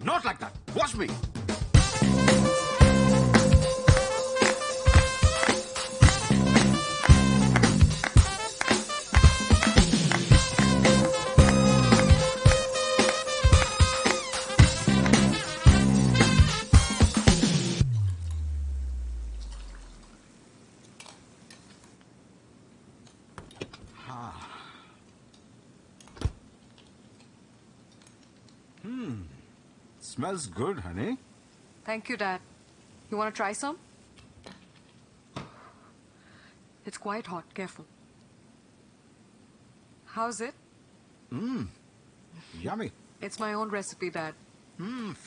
Not like that. Watch me. Smells good, honey. Thank you, Dad. You want to try some? It's quite hot. Careful. How's it? Yummy. It's my own recipe, Dad.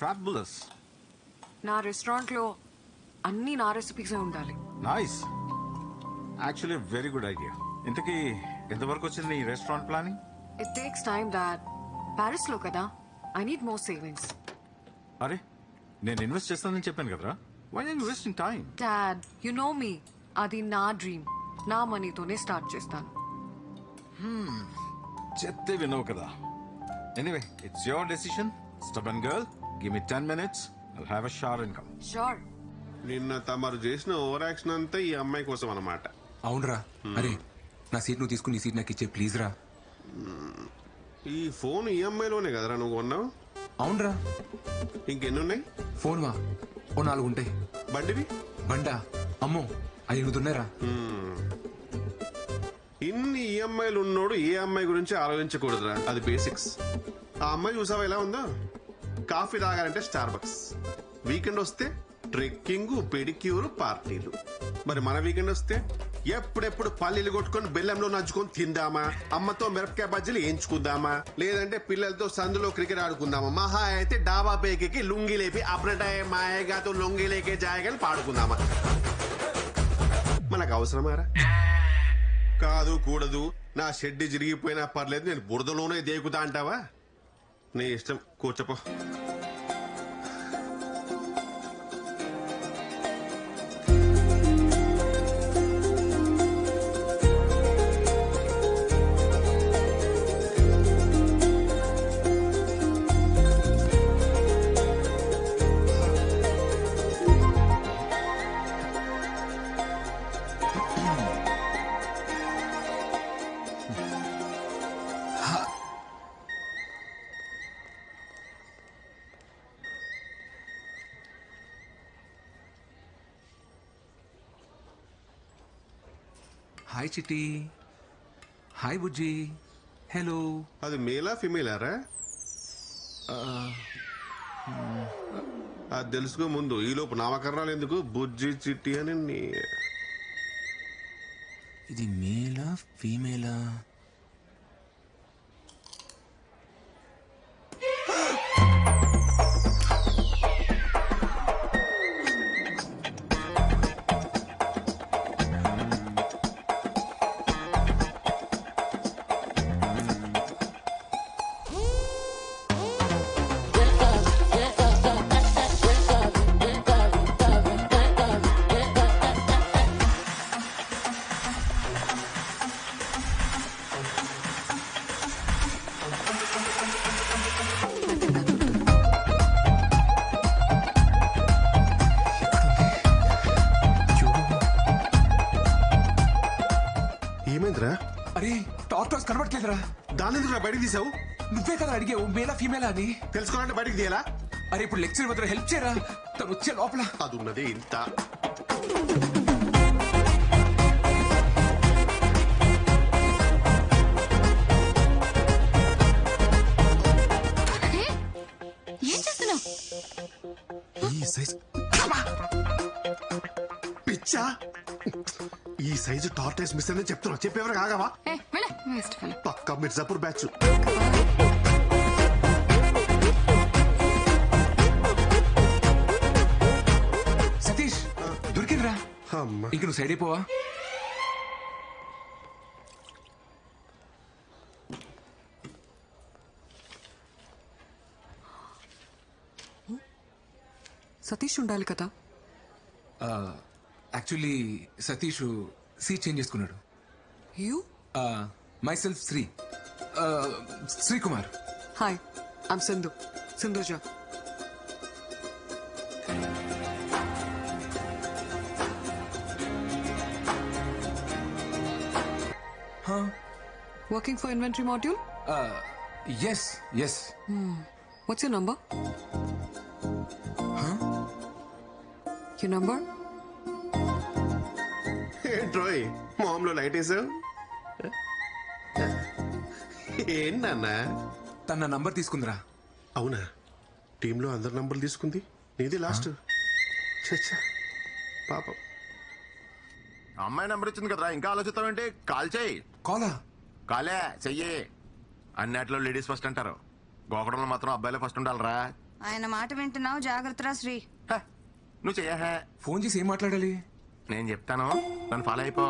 Fabulous. నా రెస్టారెంట్లో అన్ని నా రెసిపీసే ఉండాలి. Nice. Actually, a very good idea. ఇంతకీ ఎంతవరకు వచ్చింది నీ restaurant planning? It takes time, Dad. Parisలో కదా. I need more savings. అరే నేను ఇన్వెస్ట్ చేస్తానని చెప్పాను కదరా. Why are you wasting time? Dad, you know me. అది నా డ్రీమ్. నా మనీతోనే స్టార్ట్ చేస్తాను. చెప్తే వినవు కదా. Anyway, it's your decision. Stubborn girl. Give me 10 minutes. I'll have a shower and come. Sure. నిన్న తమరు చేసిన ఓవర్ యాక్షన్ అంతా ఈ అమ్మాయి కోసం అన్నమాట. అవునరా. అరే నా సీట్ నువ్వు తీసుకుని నీ సీట్ నాకు ఇచ్చే ప్లీజ్ రా. ఈ ఫోన్ ఈఎంఐలోనే కదరా నువ్వు కొన్నావు? అవునరా. ఇంకెన్ని ఉన్నాయి? ఫోన్ వా ఓ 4 ఉంటాయి. బండివి? బండా అమ్మో 5 ఉన్నాయిరా. ఇన్ని ఈఎంఐలు ఉన్నోడు ఏ అమ్మాయి గురించి ఆలోచించకూడదురా. అది బేసిక్స్. ఆ అమ్మాయి చూసావా ఎలా ఉందో? కాఫీ తాగాలంటే స్టార్ బక్స్, వీకెండ్ వస్తే ట్రెక్కింగ్, పెడిక్యూర్, పార్టీలు. మరి మన వీకెండ్ వస్తే ఎప్పుడెప్పుడు పల్లీలు కొట్టుకొని బెల్లంలో నంచుకొని తిందామా, అమ్మతో మిరపకాయ బజ్జీలు వేయించుకుందామా, లేదంటే పిల్లలతో సందులో క్రికెట్ ఆడుకుందామా, మహా అయితే డాబా పేకి లుంగి లేపి అప్రటాయ మాయగాతో లొంగి లేకే జాయగాని పాడుకుందామా. మనకు అవసరమారా? కాదు కూడదు, నా షెడ్ జరిగిపోయినా పర్లేదు, నేను బురదలోనే దేకుతా అంటావా? నీ ఇష్టం, కూర్చోపో. హాయ్ చిట్టి. హాయ్ బుజ్జి. హలో. అది మేలా ఫిమేలారా? అది తెలుసుకో ముందు. ఈలోపు నామకరణాలు ఎందుకు? బుజ్జి చిట్టి అని. ఇది మేలా ఫీమేలా? ఏమైందిరా? అరే టార్టాస్ కనబడట్లేదురా. దాని ఎందుకు బయటకు తీసావు? నువ్వే కదా అడిగావు మేలా ఫీమేలా అని. తెలుసుకోవాలంటే బయటకు తీయాలా? అరే ఇప్పుడు లెక్చర్ వద్ద హెల్ప్ చేయరా, తను వచ్చే లోపల. అది ఉన్నదే ఇంత. ఏం చేస్తున్నావు? ఈ సైజ్ పిచ్చా? ఈ సైజు టార్టైస్ మిస్ అని చెప్తున్నా. చెప్పేవరకు ఆగవా? పక్కా మిర్జాపూర్ బ్యాచ్. సతీష్ దొరికిందిరా. అమ్మా ఇంక నువ్వు సైడ్ అయిపోవా? సతీష్ ఉండాలి కదా. యాక్చువల్లీ సతీష్ సీట్ చేంజ్ చేసుకున్నాడు. You? My self Srikumar. Hi, I'm Sindhu, Sindhuja. Working for inventory module? Yes. What's your number? Your number? ఏంట్రోయ్ మామ్లో లైట్ వేసావు? ఏంటన్నా? తన నంబర్ తీసుకుందిరా. అవునా? టీంలో అందరి నంబర్లు తీసుకుంది, నీది లాస్ట్. చచ్చా పాపం. అమ్మాయి నెంబర్ ఇచ్చింది కదరా, ఇంకా ఆలోచిస్తావేంటి? కాల్ చేయి. కాలా? కాలే చెయ్యి. అన్నిట్లో లేడీస్ ఫస్ట్ అంటారు, గోకడంలో మాత్రం అబ్బాయిలే ఫస్ట్ ఉండాలరా. ఆయన మాట వింటున్నావు, జాగ్రత్తరా శ్రీ. హ, నువ్వు చెయ్యా. ఫోన్ చేసి ఏం మాట్లాడాలి? నేను చెప్తాను, నన్ను ఫాలో అయిపో.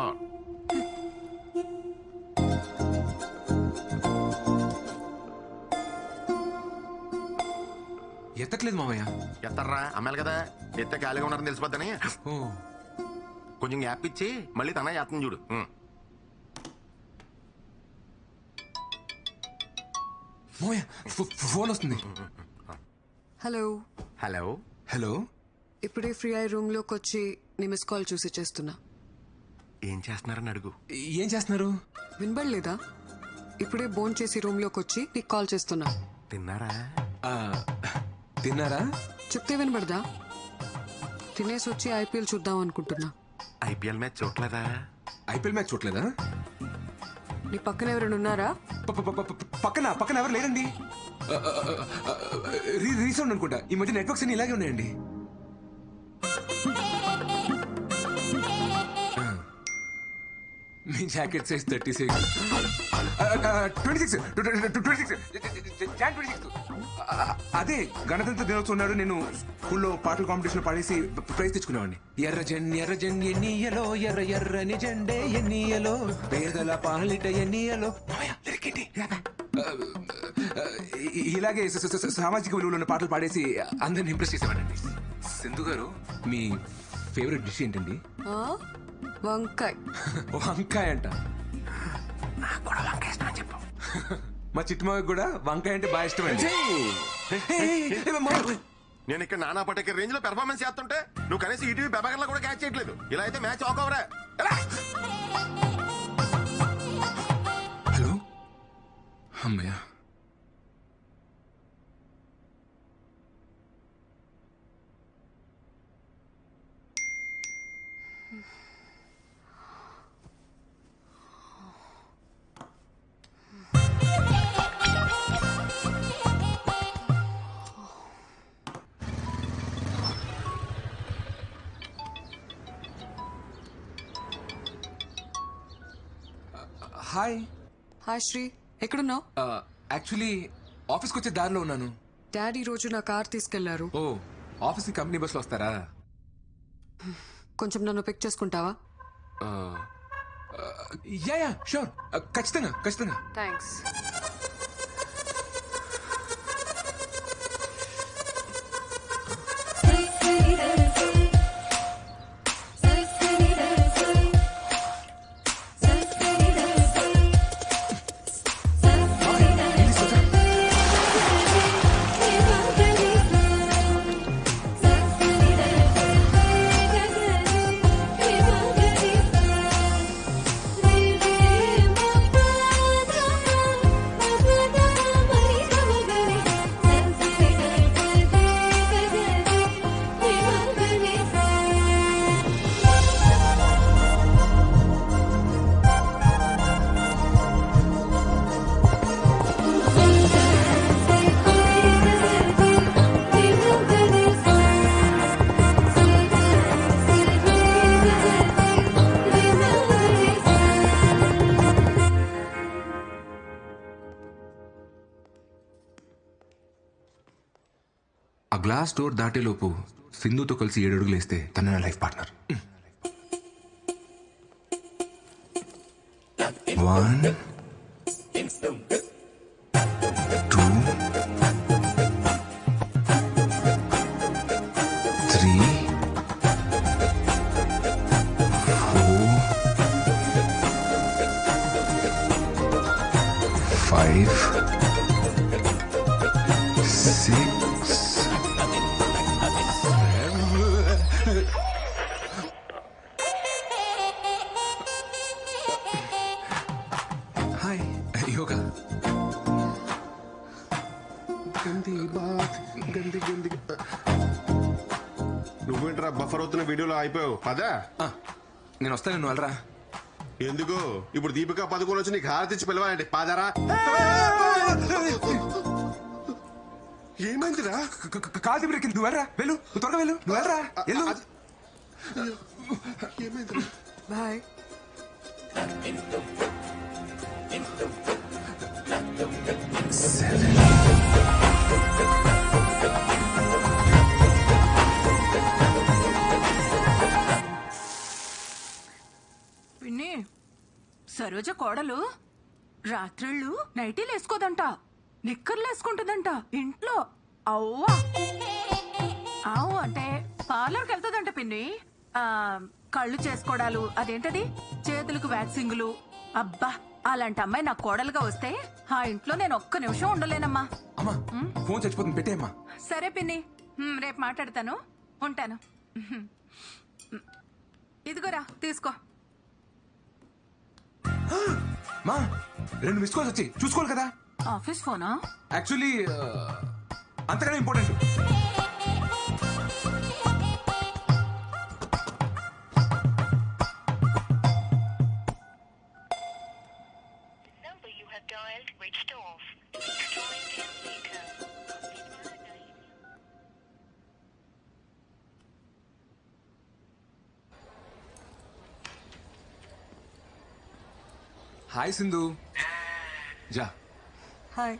ఎత్తట్లేదు మామయ్య. ఎత్తర్రా, అమ్మాయిలు కదా, ఎత్తే ఖాళీగా ఉన్నారని తెలిసిపోద్దని ఓ, కొంచెం గ్యాప్ ఇచ్చి మళ్ళీ తన ఎత్తని చూడు. మామయ్య ఫోన్ వస్తుంది. హలో. హలో. హలో. ఇప్పుడే ఫ్రీ అయ్యి రూమ్ లోకి వచ్చి నీ మిస్ కాల్ చూసి చేస్తున్నా. ఏం చేస్తున్నారని అడుగు. ఏం చేస్తున్నారు? వినబడలేదా? ఇప్పుడే బోన్ చేసి రూమ్ లోకి వచ్చి నీకు కాల్ చేస్తున్నా. తిన్నారా? తిన్నారా? చెప్తే వినబడదా? తినేసి వచ్చి ఐపీఎల్ చూద్దాం అనుకుంటున్నా. ఐపీఎల్ మ్యాచ్ చూడలేదా? ఐపీఎల్ మ్యాచ్ చూడలేదా? నీ పక్కన ఎవరైనా ఉన్నారా? పక్కన ఎవరు లేరండి. రీసౌండ్ అనుకుంటా. ఈ మధ్య నెట్వర్క్స్ అన్ని ఇలాగే ఉన్నాయండి. మీ జాకెట్ సైజ్ 36. 26. అదే గణతంత్ర దినోత్సవం నాడు నేను స్కూల్లో పాటల కాంపిటీషన్ పాడేసి ప్రైజ్ తెచ్చుకునేవాడిని. ఎర్ర ఎన్నియలో ఎర్ర ఎర్రని జెండే ఎన్నియలో పేదల పాలిట ఎన్నియలో. ఇలాగే సామాజిక విలువలు ఉన్న పాటలు పాడేసి అందరిని ఇంప్రెస్ చేసేవాడండి. సింధు గారు, మీ ఫేవరెట్ డిష్ ఏంటండి? వంకాయ్. వంకాయ అంట. నాకు కూడా వంకాయ ఇష్టం అని చెప్పు. మా చిట్టుమాకి కూడా వంకాయ అంటే బాగా ఇష్టం అండి. నేను ఇక్కడ నానా పటేకర్ రేంజ్ లో పెర్ఫార్మెన్స్ చేస్తుంటే నువ్వు కనీసం ఈటీవీ బెబగర్లో కూడా క్యాచ్ చేయట్లేదు. ఇలా అయితే మ్యాచ్ ఆకోవరా. హలో. అమ్మయ్య. హాయ్. హాయ్ శ్రీ, ఎక్కడున్నావు? యాక్చువల్లీ ఆఫీస్కి వచ్చే దారిలో ఉన్నాను. డాడీ రోజు నా కార్ తీసుకెళ్లారు. ఓ, ఆఫీస్కి కంపెనీ బస్లో వస్తారా? కొంచెం నన్ను పిక్ చేసుకుంటావా? యా షూర్, ఖచ్చితంగా. థ్యాంక్స్. ఆ గ్లాస్ డోర్ దాటేలోపు సింధుతో కలిసి 7 అడుగులు వేస్తే తన నా లైఫ్ పార్ట్నర్. 1 2 3 4 5 6 7 గంది గంది నువ్వేంట్రా బఫర్ అవుతున్న వీడియోలో అయిపోయావు పదా నేను వస్తాను, నువ్వు వెళ్ళరా. ఎందుకు ఇప్పుడు దీపికా పదుకోలు వచ్చి నీకు హారతి ఇచ్చి పిలవాలంటే పాదారా ఏమైందిరా కాదు బ్రేక్, నువ్వు వెళ్ళరా, వెళ్ళు, నువ్వు త్వరగా వెళ్ళు, నువ్వు వెళ్ళరా, వెళ్ళు. ఏమైందిరా బాయ్. పిన్ని, సరోజ కోడలు రాత్రిళ్ళు నైటీలు వేసుకోదంట, నిక్కర్లు వేసుకుంటుందంట ఇంట్లో. అవ్వా అవు అంటే పార్లర్కి వెళ్తుందంట పిన్ని. కళ్ళు చేసుకోవడాలు, అదేంటది చేతులకు వ్యాక్సింగులు. అబ్బా, అలాంటి అమ్మాయి నా కోడలుగా వస్తే ఆ ఇంట్లో నేను ఒక్క నిమిషం ఉండలేనమ్మా. అమ్మా ఫోన్ చచ్చిపోతుంది, పెట్టేయమ్మా. సరే పిన్ని, రేపు మాట్లాడతాను, ఉంటాను. ఇదిగోరా తీసుకో. మా 2 మిస్ కాల్స్ వచ్చి చూసుకోవాలి కదా. ఆఫీస్ ఫోనా? యాక్చువల్లీ అంతకన్నా important. number you have dialed reached off. Please try again later. Hi Sindhu. జా. హాయ్.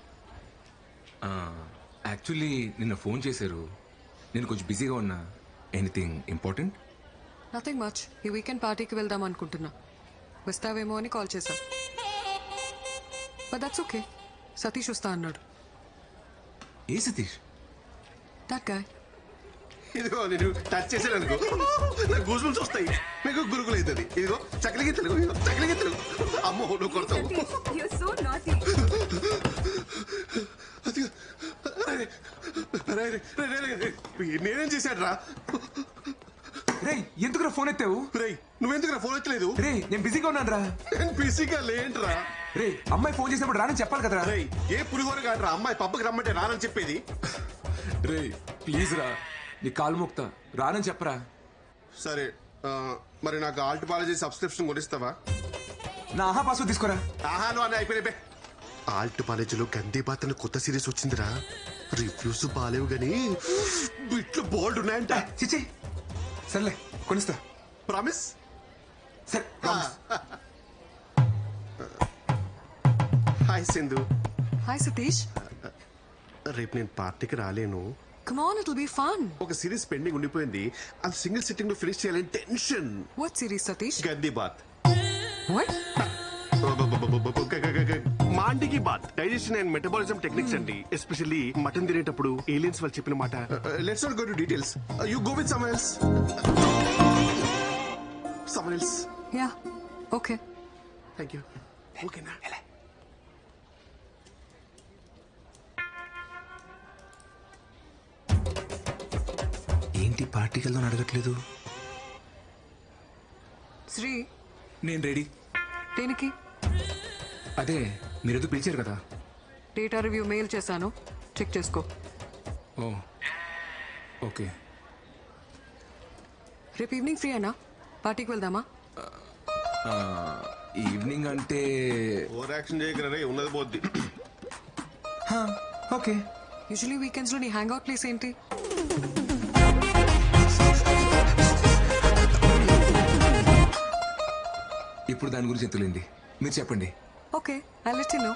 యాక్చువల్లీ నిన్న ఫోన్ చేశారు, నేను కొంచెం బిజీగా ఉన్నా. Anything important? Nothing much. ఈ వీకెండ్ పార్టీకి వెళ్దాం అనుకుంటున్నా, వస్తావేమో అని కాల్ చేశా. But that's okay. సతీష్ వస్తా అన్నాడు. ఏ సతీష్? That guy. ఇదిగో నేను టచ్ చేసాను అనుకో నాకు గూజులు వస్తాయి, మీకు గురుకులు అవుతుంది. ఇదిగో చక్కలిగిత్తలు, చక్కలిగిత్తలు. అమ్మో నువ్వు కొడతావు. నేనేం చేశాడు రా? రే ఎందుకురా ఫోన్ ఎత్తావు? రేయ్ నువ్వెందుకు ఫోన్ ఎత్తలేదు? రే నేను బిజీగా ఉన్నాను రా. నేను బిజీగా లేంట్రా. రే అమ్మాయి ఫోన్ చేసినప్పుడు రానని చెప్పాలి కదరా. రేయ్ ఏ పులిహోర కాదురా అమ్మాయి పబ్బకి రమ్మంటే రానని చెప్పేది. రే ప్లీజ్ రా, నీ కాలు మోక్తా, రానని చెప్పరా. సరే మరి నాకు ఆల్ట్ పాలజీ సబ్స్క్రిప్షన్ కొనిస్తావా? నా ఆహా పాస్వర్డ్ తీసుకోరా. ఆహాను అని అయిపోయినాయి. ఆల్ట్ కాలేజీలో గందే బాత్ కొత్త సిరీస్ వచ్చిందిరా. రివ్యూస్ బాలేవు గానీ బిట్లు బోల్డ్ ఉన్నాయంట. చిచ్చి సర్లే కొనిస్తా. ప్రామిస్? సరే promise. Hi Sindhu. Hi Satish. రేపు నేను పార్టీకి రాలేను. Come on, it'll be fun. ఒక సిరీస్ పెండింగ్ ఉండిపోయింది, అది సింగిల్ సిట్టింగ్ లో ఫినిష్ చేయాలని టెన్షన్. What series, Satish? గంది బాత్. What? మాండికి బాత్ డైజెషన్ అండ్ మెటబాలిజం టెక్నిక్స్ అండి. ఎస్పెషల్లీ మటన్ తినేటప్పుడు ఏలియన్స్ వాళ్ళు చెప్పిన మాట. Let's not go to details. You go with someone else. Someone else. Yeah. Okay. Thank you. ఓకేనా? ఏంటి పార్టీకి వెళ్దాం అడగట్లేదు? శ్రీ, నేను రెడీ. దేనికి? అదే మీరేదో పిలిచారు కదా. డేటా రివ్యూ మెయిల్ చేశాను, చెక్ చేసుకో. ఓ ఓకే. రేపు ఈవినింగ్ ఫ్రీ అయినా పార్టీకి వెళ్దామా? ఈవినింగ్ అంటే ఓవర్ యాక్షన్ చేయకరా రే, ఉన్నది పోద్ది. ఓకే. యూజువలీ వీకెండ్స్ లో నీ హ్యాంగ్ అవుట్ ప్లేస్ ఏంటి? ఇప్పుడు దాని గురించి ఎత్తులేండి, మీరు చెప్పండి. Okay, I let you know.